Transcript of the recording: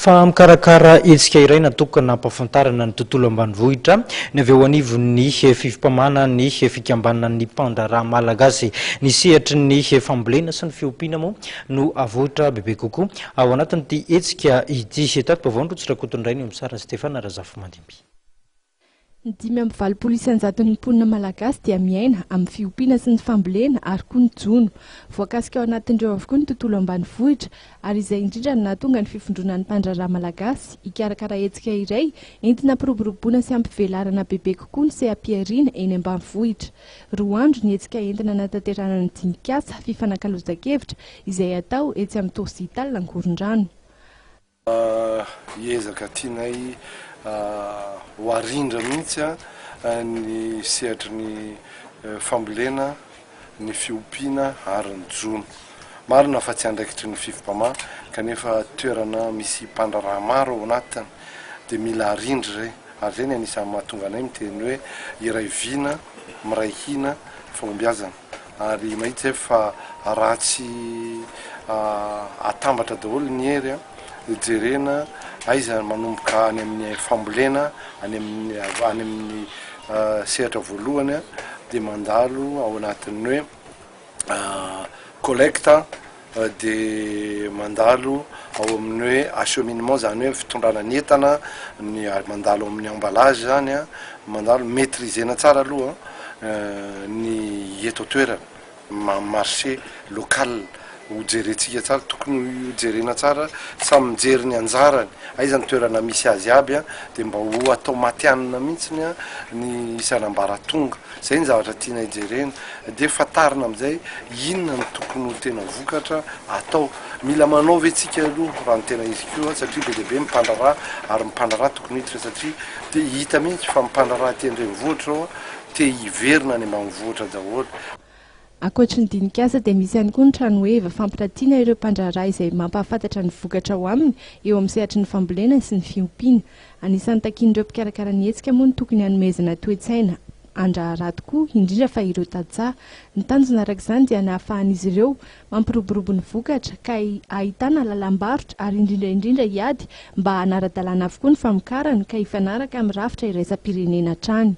Fa Nikarakara hetsika iray natokana hampahafantarana ny tontolo ambanivohitra ny avy eo anivon'ny FIVMPAMA ny fikambanan'ny mpandraharaha malagasy ny sehatry ny fambolena sy ny fiompiana moa no avohitra bebe kokoa ao anatin'ity hetsika ity. Tato bavandro tsirakotondray ny Sara Stefana Razafy Mandimby. Ny 5 isanjaton'ny mponina malagasy dia miaina amin'ny fiompiana sy ny fambolena ary koa ny jono. Voakasika ao anatin'ireo avokoa ny tontolo ambanivohitra ary izay indrindra no nahatonga ny fivondronan'ny mpandraharaha malagasy hikarakara hetsika iray entina piroboroboana sy ampivelarana bebe kokoa ny sehampiarina eny ambanivohitra. Roa andro ny hetsika entina nataterana ny dinikasa fifanankalozan-kevitra izay atao etsy amin'ny Torsital Ankorondrano. Ezaka tianay ho arindra mihitsy ny sehatry ny fambolena, ny fiompiana ary ny jono. Marina fa tsy andraikitry ny FIVMPAMA kanefa toerana misy mpandraharaha maro ao anatiny dia mila arindra zay. Ary zay ny anisan'ny mahatonga anay miteny hoe iray vina miray hina fahombiazana. Ary mahita fa raha tsy atambatra daholo ny hery jerena aiza manomboka any amin'ny fambolena, any amin'ny sehatra voalohany dia mandalo ao anatin'ny hoe collecte dia mandalo ao amin'ny hoe acheminement zany hoe fitondrana ny entana, mandalo amin'ny emballage zany mandalo maîtrisena tsara aloha ny eto toerana marché local ujerentsika tsara tokony ujerena tsara samy mijery ny anjarany aiza ny toerana misy azy aby dia mba ho atao matianina mihitsiny ny isanambaratonga. Zay ny zavatra tiana ijerena dia fatarina amin'izay inona ny tokony tena vokatra atao. Mila manao vetsika aloha raha ny tena izy koa satria be deaibe mpandraharaha ary mpandraharaha tokony hiditra satria dia hita mihitsy fa mpandraharaha ty andrenivohitra te hiverina any ambanivohitra daholo. Ankoatra ny dinikasa dia misy ihany koa ny trano heva fampiratiana ireo mpandraharaha izay mampahafantatra ny vokatra ao aminy eo amin'ny sehatry ny fambolena sy ny fiompiana. Anisan'ny takian'ireo mpikarakara ny hetsika moa ny tokony hanomezana toe-tsaina andraharaha tokoa indrindra fa ireo tantsaha. Ny tanjona arak'izany dia nahafahan'izy ireo mampiroborobo ny vokatra ka ahitana lalam-barotra ary indrindra hiady mba hanaradalana avokoa ny famokarana ka hifanaraka amin'ny rafitra iraisam-pirenena hatrany.